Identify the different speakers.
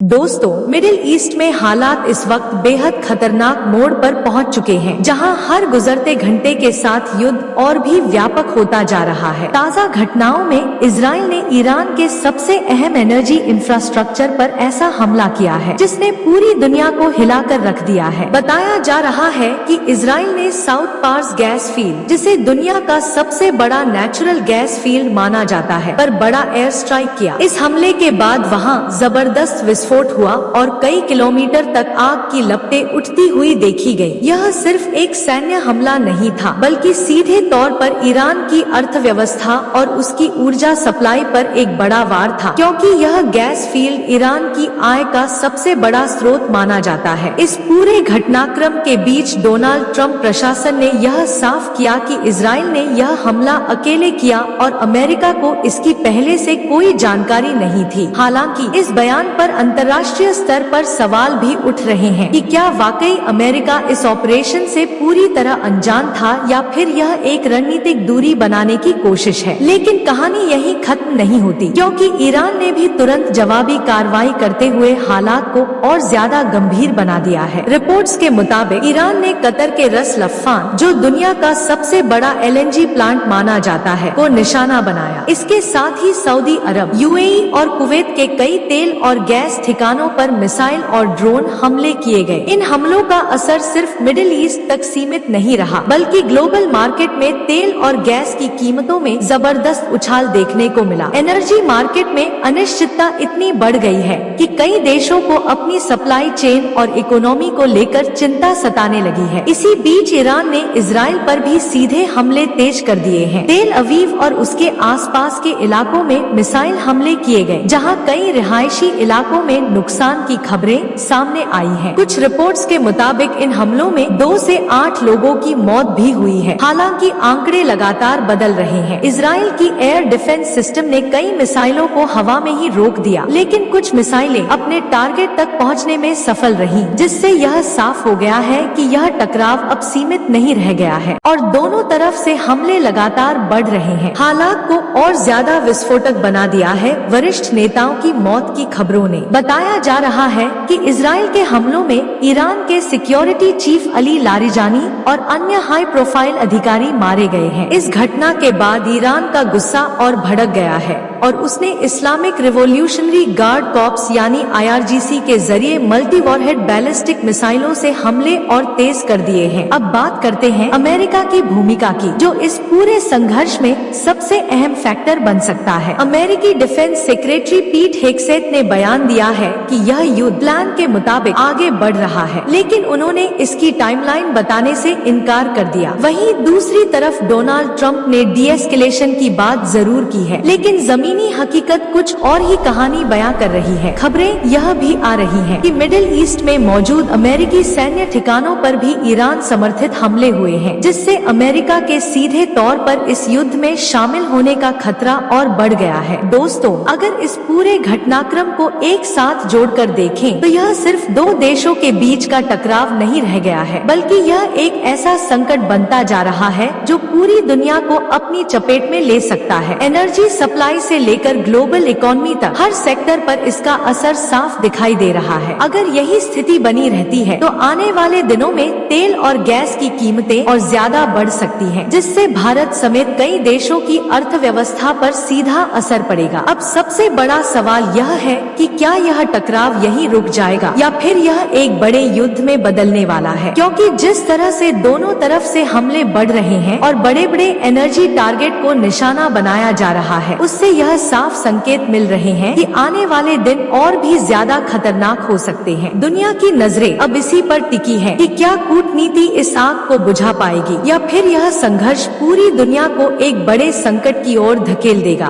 Speaker 1: दोस्तों, middle east में हालात इस वक्त बेहद खतरनाक मोड़ पर पहुंच चुके हैं, जहां हर गुजरते घंटे के साथ युद्ध और भी व्यापक होता जा रहा है। ताज़ा घटनाओं में इजराइल ने ईरान के सबसे अहम एनर्जी इंफ्रास्ट्रक्चर पर ऐसा हमला किया है जिसने पूरी दुनिया को हिलाकर रख दिया है। बताया जा रहा है कि इजराइल ने साउथ पार्स गैस फील्ड, जिसे दुनिया का सबसे बड़ा नेचुरल गैस फील्ड माना जाता है, पर बड़ा एयर स्ट्राइक किया। इस हमले के बाद वहां जबरदस्त विस्फोट हुआ और कई किलोमीटर तक आग की लपटें उठती हुई देखी गई। यह सिर्फ एक सैन्य हमला नहीं था, बल्कि सीधे तौर पर ईरान की अर्थव्यवस्था और उसकी ऊर्जा सप्लाई पर एक बड़ा वार था, क्योंकि यह गैस फील्ड ईरान की आय का सबसे बड़ा स्रोत माना जाता है। इस पूरे घटनाक्रम के बीच डोनाल्ड ट्रंप प्रशासन ने यह साफ किया कि इजराइल ने यह हमला अकेले किया और अमेरिका को इसकी पहले से कोई जानकारी नहीं थी। हालांकि इस बयान पर अंतर्राष्ट्रीय स्तर पर सवाल भी उठ रहे हैं कि क्या वाकई अमेरिका इस ऑपरेशन से पूरी तरह अनजान था या फिर यह एक रणनीतिक दूरी बनाने की कोशिश है। लेकिन कहानी यहीं खत्म नहीं होती, क्योंकि ईरान ने भी तुरंत जवाबी कार्रवाई करते हुए हालात को और ज्यादा गंभीर बना दिया है। रिपोर्ट्स के मुताबिक ईरान ने कतर के रस लफान, जो दुनिया का सबसे बड़ा LNG प्लांट माना जाता है, को निशाना बनाया। इसके साथ ही सऊदी अरब, UAE और कुवैत के कई तेल और गैस ठिकानों पर मिसाइल और ड्रोन हमले किए गए। इन हमलों का असर सिर्फ मिडिल ईस्ट तक सीमित नहीं रहा, बल्कि ग्लोबल मार्केट में तेल और गैस की कीमतों में जबरदस्त उछाल देखने को मिला। एनर्जी मार्केट में अनिश्चितता इतनी बढ़ गई है कि कई देशों को अपनी सप्लाई चेन और इकोनॉमी को लेकर चिंता सताने लगी है। इसी बीच ईरान ने इजराइल पर भी सीधे हमले तेज कर दिए हैं। तेल अवीव और उसके आसपास के इलाकों में मिसाइल हमले किए गए, जहां कई रिहायशी इलाकों में नुकसान की खबरें सामने आई हैं। कुछ रिपोर्ट्स के मुताबिक इन हमलों में 2 से 8 लोगों की मौत भी हुई है। हालांकि आंकड़े लगातार बदल रहे हैं। इजराइल की एयर डिफेंस सिस्टम ने कई मिसाइलों को हवा में ही रोक दिया, लेकिन कुछ मिसाइलें अपने टारगेट तक पहुंचने में सफल रहीं, जिससे यह साफ हो गया है कि यह टकराव अब सीमित नहीं रह गया है और दोनों तरफ से हमले लगातार बढ़ रहे हैं। हालात को और ज्यादा विस्फोटक बना दिया है वरिष्ठ नेताओं की मौत की खबरों ने। बताया जा रहा है कि इजराइल के हमलों में ईरान के सिक्योरिटी चीफ अली लारिजानी और अन्य हाई प्रोफाइल अधिकारी मारे गए हैं। इस घटना के बाद ईरान का गुस्सा और भड़क गया है और उसने इस्लामिक रिवॉल्यूशनरी गार्ड कॉर्प्स यानी IRGC के जरिए मल्टी वॉरहेड बैलिस्टिक मिसाइलों से हमले और तेज कर दिए हैं। अब बात करते हैं अमेरिका की भूमिका की, जो इस पूरे संघर्ष में सबसे अहम फैक्टर बन सकता है। अमेरिकी डिफेंस सेक्रेटरी पीट हेग्सेथ ने बयान दिया है कि यह युद्ध प्लान के मुताबिक आगे बढ़ रहा है, लेकिन उन्होंने इसकी टाइमलाइन बताने से इनकार कर दिया। वहीं दूसरी तरफ डोनाल्ड ट्रंप ने डीएस्केलेशन की बात जरूर की है, लेकिन जमीनी हकीकत कुछ और ही कहानी बयां कर रही है। खबरें यह भी आ रही हैं कि मिडिल ईस्ट में मौजूद अमेरिकी सैन्य ठिकानों पर भी ईरान समर्थित हमले हुए हैं, जिससे अमेरिका के सीधे तौर पर इस युद्ध में शामिल होने का खतरा और बढ़ गया है। दोस्तों, अगर इस पूरे घटनाक्रम को एक साथ जोड़कर देखें तो यह सिर्फ 2 देशों के बीच का टकराव नहीं रह गया है, बल्कि यह एक ऐसा संकट बनता जा रहा है जो पूरी दुनिया को अपनी चपेट में ले सकता है। एनर्जी सप्लाई से लेकर ग्लोबल इकोनॉमी तक हर सेक्टर पर इसका असर साफ दिखाई दे रहा है। अगर यही स्थिति बनी रहती है तो आने वाले दिनों में तेल और गैस की कीमतें और ज्यादा बढ़ सकती हैं, जिससे भारत समेत कई देशों की अर्थव्यवस्था पर सीधा असर पड़ेगा। अब सबसे बड़ा सवाल यह है कि क्या यह टकराव यहीं रुक जाएगा या फिर यह एक बड़े युद्ध में बदलने वाला है, क्योंकि जिस तरह से दोनों तरफ से हमले बढ़ रहे हैं और बड़े बड़े एनर्जी टारगेट को निशाना बनाया जा रहा है, उससे यह साफ संकेत मिल रहे हैं कि आने वाले दिन और भी ज्यादा खतरनाक हो सकते हैं। दुनिया की नजरें अब इसी पर टिकी है कि क्या कूटनीति इस आग को बुझा पाएगी या फिर यह संघर्ष पूरी दुनिया को एक बड़े संकट की ओर धकेल देगा।